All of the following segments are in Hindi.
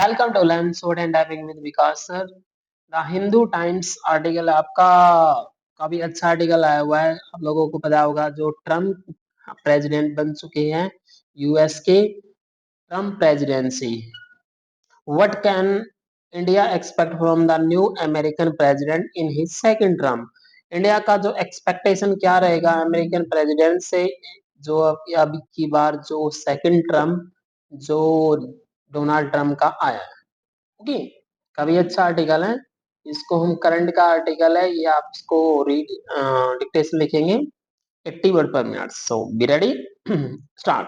Welcome to learn shorthand typing with Vikas sir. The Hindu times article आपका काफी अच्छा आर्टिकल आया हुआ है। आप लोगों को पता होगा जो ट्रम्प प्रेसिडेंट बन चुके हैं यूएस के। Trump presidency, what can India expect from the new American president in his second term. India का जो एक्सपेक्टेशन क्या रहेगा अमेरिकन प्रेसिडेंट से, जो अब की बार जो सेकंड टर्म जो डोनाल्ड ट्रम्प का आया है। ओके, काफी अच्छा आर्टिकल है। इसको हम करंट का आर्टिकल है, ये आप इसको रीड डिक्टेशन लिखेंगे 80 word per minute. So be ready, start.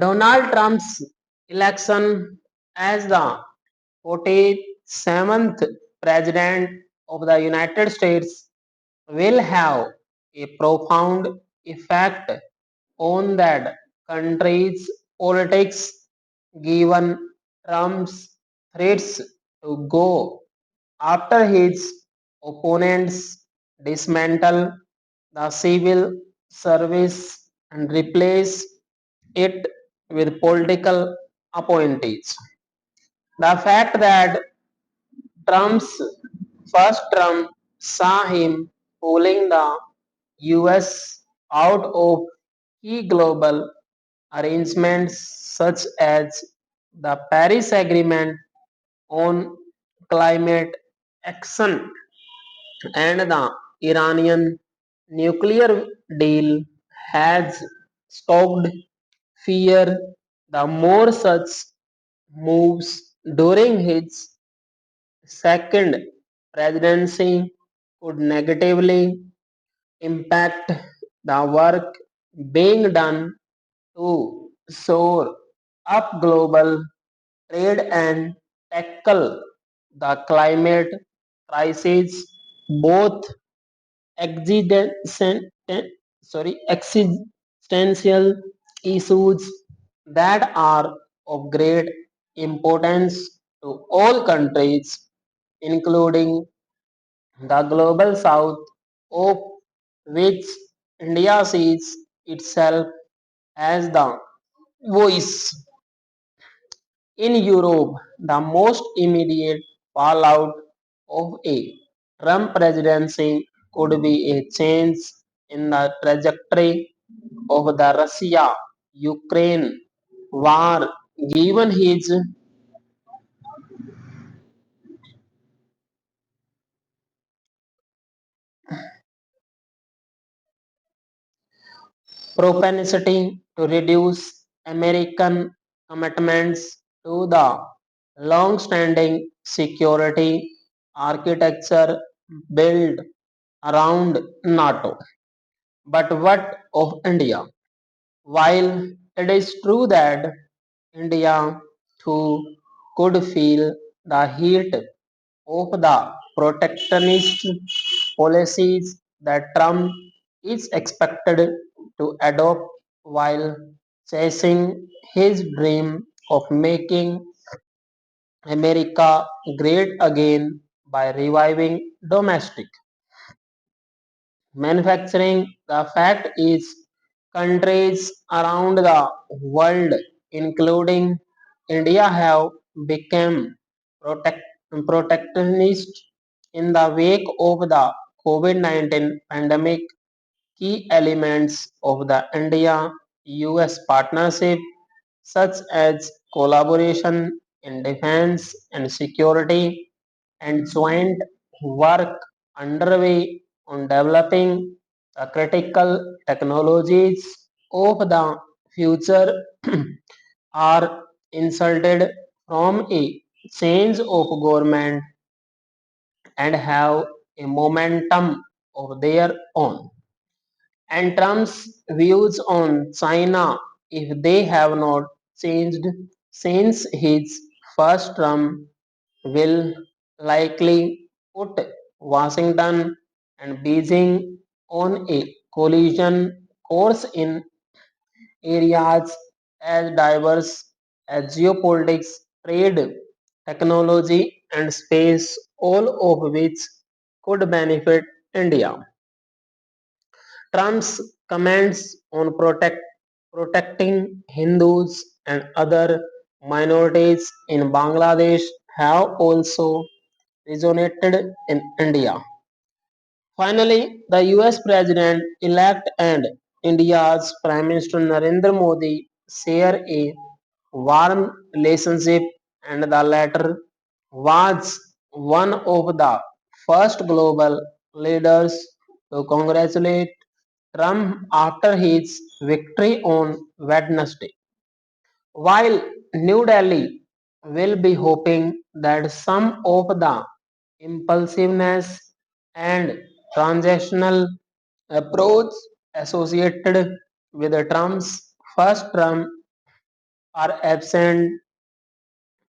Donald Trump's election as the 47th president of the United States will have a profound effect on that country's politics, given Trump's threats to go after his opponents dismantle the civil service and replace it with political appointees. The fact that Trump's first term saw him pulling the US out of key global arrangements such as the Paris Agreement on climate action and the Iranian nuclear deal has stoked fear. The more such moves during his second presidency could negatively impact the work being done to shore up global trade and tackle the climate crisis, both existential existential issues that are of great importance to all countries, including the global south, of which India sees itself as the voice. In Europe, the most immediate fallout of a Trump presidency could be a change in the trajectory of the Russia Ukraine war, given his propensity to reduce American commitments to the long-standing security architecture built around NATO. But what of India? While it is true that India too could feel the heat of the protectionist policies that Trump is expected to adopt while chasing his dream of making America great again by reviving domestic manufacturing. The fact is, countries around the world, including India, have become protect, protectionist in the wake of the COVID-19 pandemic. Key elements of the India-US partnership, such as collaboration in defense and security and joint work underway on developing the critical technologies of the future, are insulted from a change of government and have a momentum of their own. And Trump's views on China, if they have not changed since his first term, will likely put Washington and Beijing on a collision course in areas as diverse as geopolitics, trade, technology, and space, all of which could benefit India. Trump's comments on protecting Hindus and other minorities in Bangladesh have also resonated in India. Finally, the US President elect and India's Prime Minister Narendra Modi share a warm relationship, and the latter was one of the first global leaders to congratulate Trump after his victory on Wednesday. While New Delhi will be hoping that some of the impulsiveness and transactional approach associated with Trump's first term are absent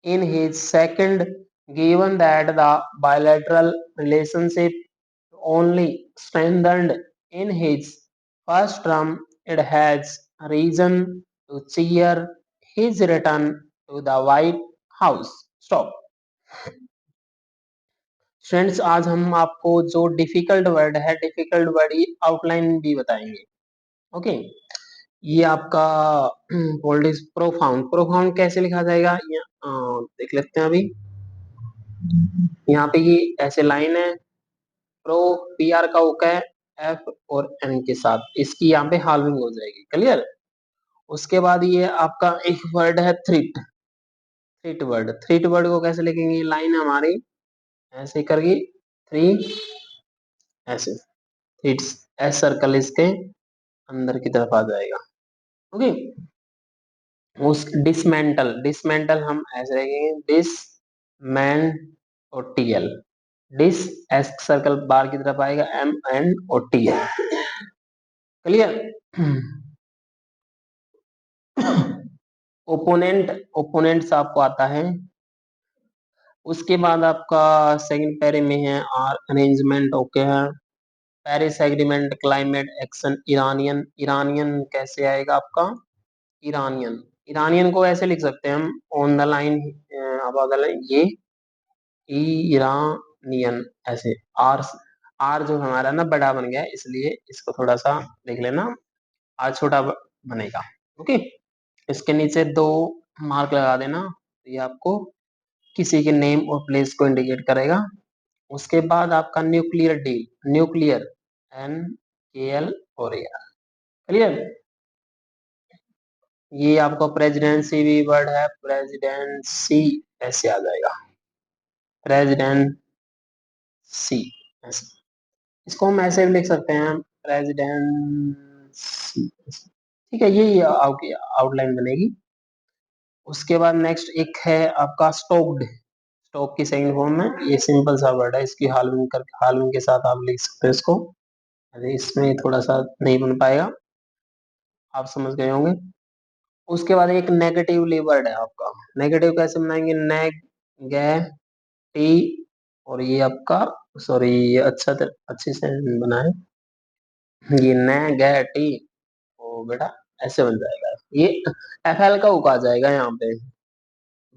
in his second, given that the bilateral relationship only strengthened in his first term, it has reason to cheer his return to the White House. Stop. Friends, आज हम आपको जो डिफिकल्ट वर्ड है, डिफिकल्ट वर्ड की आउटलाइन भी बताएंगे. ओके. ये आपका पॉलिटिक्स प्रोफाउंड. प्रोफाउंड कैसे लिखा जाएगा, देख लेते हैं अभी. यहाँ पे ये ऐसे लाइन है, प्रो पी आर का ओका है एफ और एन के साथ, इसकी यहाँ पे हाल्विंग हो जाएगी. क्लियर. उसके बाद ये आपका एक वर्ड है थ्रिट. थ्रिट वर्ड. थ्रिट वर्ड को कैसे लिखेंगे, लाइन है हमारी ऐसे करके, थ्री ऐसे, थ्रिट्स, एस सर्कल इसके अंदर की तरफ आ जाएगा. ओके. उस डिसमेंटल, डिसमेंटल हम ऐसे लिखेंगे डिस मैन और T L. Dis S circle bar की तरफ आएगा, एम एन और T L. Clear. Opponent, opponents आपको आता है. उसके बाद आपका सेकंड पैरे में है आर अरेंजमेंट. ओके है. Paris agreement, climate action, Iranian. Iranian कैसे आएगा आपका, इरानियन. इरानियन को ऐसे लिख सकते हैं हम, on the line, about the line, ये ईरानियन ऐसे. आर, आर जो हमारा ना बड़ा बन गया है, इसलिए इसको थोड़ा सा देख लेना, आर छोटा बनेगा. ओके. इसके नीचे दो मार्क लगा देना, तो ये आपको किसी के नेम और प्लेस को इंडिकेट करेगा. उसके बाद आपका न्यूक्लियर डील, न्यूक्लियर, एन के एल और ए आर. क्लियर. ये आपका प्रेसिडेंसी भी वर्ड है, प्रेसिडेंसी ऐसे आ जाएगा, प्रेसिडेंसी ऐसे. इसको हम ऐसे भी लिख सकते हैं, प्रेसिडेंसी. ठीक है, ये आउटलाइन बनेगी. उसके बाद नेक्स्ट एक है आपका स्टोक्ड. स्टोक की सेकंड फॉर्म में, ये सिंपल सा वर्ड है, इसकी हाल्विंग करके, हाल्विंग के साथ आप लिख सकते हैं इसको. अरे इसमें थोड़ा सा नहीं बन पाएगा, आप समझ गए होंगे. उसके बाद एक नेगेटिव वर्ड है आपका. नेगेटिव कैसे बनाएंगे, टी, और ये आपका, सॉरी ये अच्छे से बना है, ये नेगेटी, ओ बेटा ऐसे बन जाएगा. ये एफ एल का उका जाएगा, यहाँ पे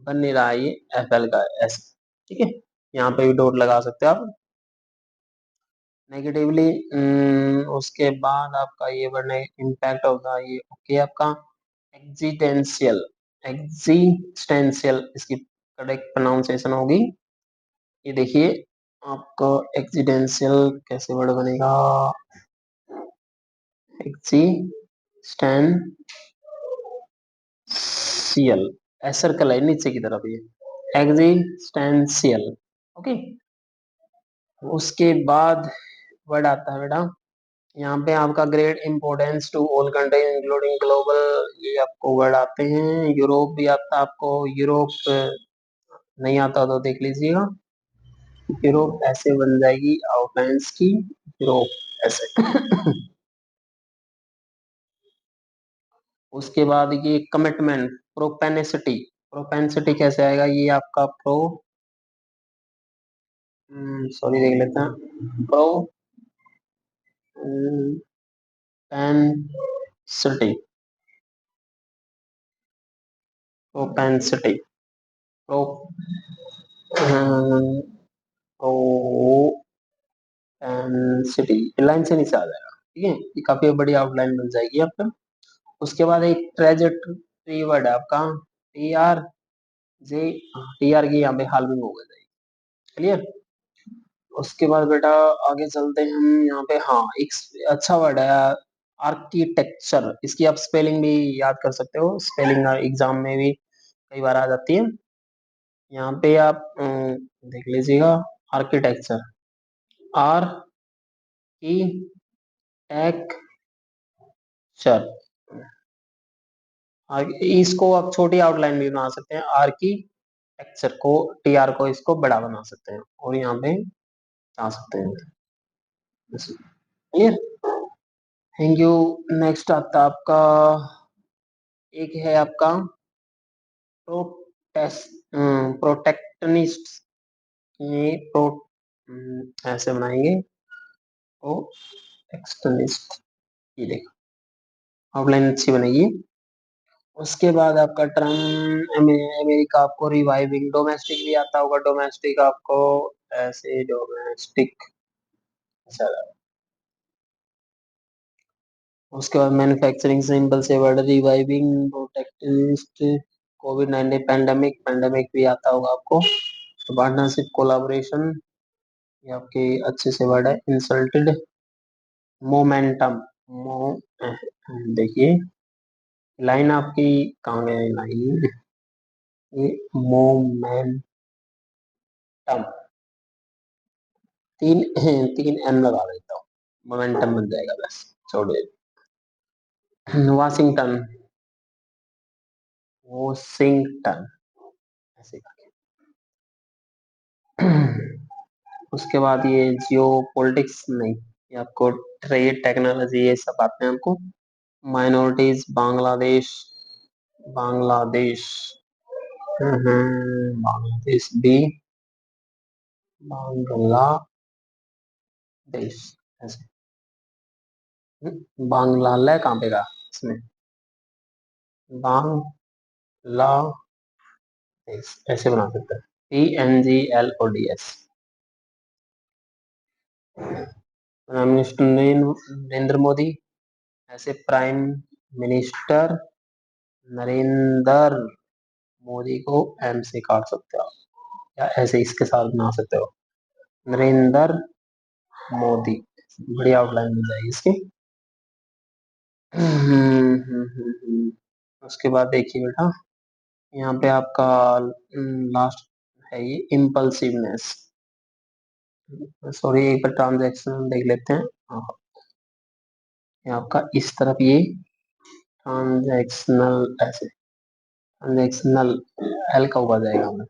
बन नहीं रहा है ये एफ एल का ऐसे. ठीक है, यहाँ पे भी डॉट लगा सकते हो आप नेगेटिवली. उसके बाद आपका ये वर्ड इम्पैक्ट होगा, ये ओके आपका एग्जिस्टेंशियल. एग्जिस्टेंशियल इसकी करेक्ट प्रोनाउंसिएशन होगी. ये देखिए आपको एग्जिस्टेंशियल कैसे वर्ड बनेगा, एग्जिस्टेंशियल, एस सर्कल है नीचे की तरफ, ये एग्जिस्टेंशियल. ओके. उसके बाद वर्ड आता है बेटा, यहाँ पे आपका great importance to all country including global, ये आपको वर्ड आते हैं. यूरोप भी आता है आपको, यूरोप नहीं आता तो देख लीजिएगा. यूरोप ऐसे बन जाएगी आउटलाइंस की, यूरोप ऐसे. उसके बाद ये कमिटमेंट, प्रोपेनिसिटी. प्रोपेनिसिटी कैसे आएगा, ये आपका प्रो, सॉरी देख लेते हैं, propensity, propensity, pro propensity, line से नीचे आ जाएगा. ठीक है, ये काफी बड़ी आउटलाइन बन जाएगी आपका. उसके बाद एक ट्रेजेक्टरी वर्ड है आपका, टी आर जे टीआर की यहाँ पे हाल्विंग हो गई। क्लियर। उसके बाद बेटा आगे चलते हैं हम यहाँ पे। हाँ, एक अच्छा वर्ड है आर्किटेक्चर। इसकी आप स्पेलिंग भी याद कर सकते हो, स्पेलिंग एग्जाम में भी कई बार आ जाती है। यहाँ पे आप देख लीजिएगा, आर्किटेक्चर, आर की टेक्चर। इसको आप छोटी आउटलाइन भी बना सकते हैं, आर की टेक्चर को, टी आर को इसको बड़ा बना सकते हैं और यहाँ पे आ सकते हैं। क्लियर। Thank you. नेक्स्ट आता है आपका, एक है आपका प्रोटेस्ट प्रोटेक्टनिस्ट। ये ऐसे बनाएंगे, प्रोटेक्टनिस्ट। ये देखो, आउटलाइन अच्छी बनेगी। उसके बाद आपका टर्म अमेरिका, आपको रिवाइविंग, डोमेस्टिक भी आता होगा, डोमेस्टिक आपको ऐसे, डोमेस्टिक। अच्छा, उसके बाद मैन्युफैक्चरिंग, सिंपल से वर्ड, रिवाइविंग, प्रोटेक्शनिस्ट, कोविड-19 पैंडेमिक, पैंडेमिक भी आता होगा आपको। तो पार्टनरशिप, कोलाबोरेशन, ये आपके अच्छे से वर्ड है। इंसल्टेड, मोमेंटम, मो देखिए लाइन आपकी कहाँ गई लाइन, ये मोमेंटम, तीन तीन एन लगा देता हूँ, मोमेंटम बन जाएगा बस, छोड़ दे। वाशिंगटन, वॉशिंगटन ऐसे करके। उसके बाद ये जियो पॉलिटिक्स नहीं, ये आपको ट्रेड, टेक्नोलॉजी, ये सब आते हैं हमको। माइनॉरिटीज, बांग्लादेश, बांग्लादेश, बांग्लादेश भी, बांग्लादेश ऐसे। बांग्लादेश कहाँ पे का इसमें, बांग्लादेश ऐसे बना सकते हैं, PNGLODS। Prime minister Narendra Modi, ऐसे प्राइम मिनिस्टर नरेंद्र मोदी को एम से काट सकते हो आप, या ऐसे इसके साथ बना सकते हो, नरेंद्र मोदी। बड़ी आउटलाइन मिल जाएगी इसकी। उसके बाद देखिए बेटा, यहाँ पे आपका लास्ट है ये इम्पल्सिवनेस। सॉरी, एक बार ट्रांजैक्शन देख लेते हैं। हाँ, ये आपका इस तरफ ये ट्रांजैक्शनल, ऐसे ट्रांजैक्शनल, एल का ऊपर जाएगा हमें।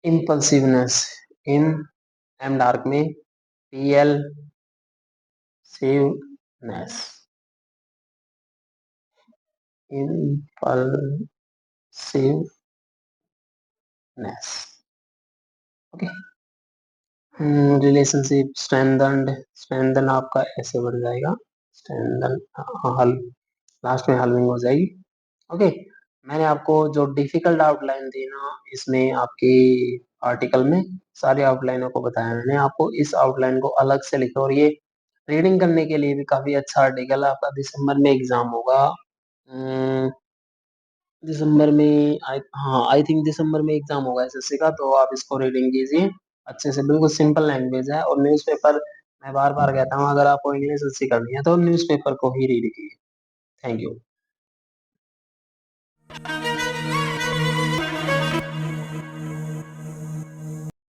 इम्पल्सिवनेस, इन एम डार्क में, PL सिवनेस, impulsiveness. Okay. Relationship, strengthened, strengthen आपका ऐसे बढ़ जाएगा, स्ट्रेंथन, हल, लास्ट में हलविंग हो जाएगी। ओके। मैंने आपको जो डिफिकल्ट आउटलाइन दी ना, इसमें आपकी आर्टिकल में सारी आउटलाइनों को बताया मैंने आपको, इस आउटलाइन को अलग से लिखो। और ये रीडिंग करने के लिए भी काफी अच्छा आर्टिकल है आपका। दिसंबर में एग्जाम होगा, दिसंबर में हाँ, आई थिंक दिसंबर में एग्जाम होगा एसएससी का, तो आप इसको रीडिंग कीजिए अच्छे से। बिल्कुल सिंपल लैंग्वेज है। और न्यूज़पेपर, मैं बार बार कहता हूँ, अगर आपको इंग्लिश अच्छी करनी है तो न्यूज़पेपर को ही रीड कीजिए। Thank you.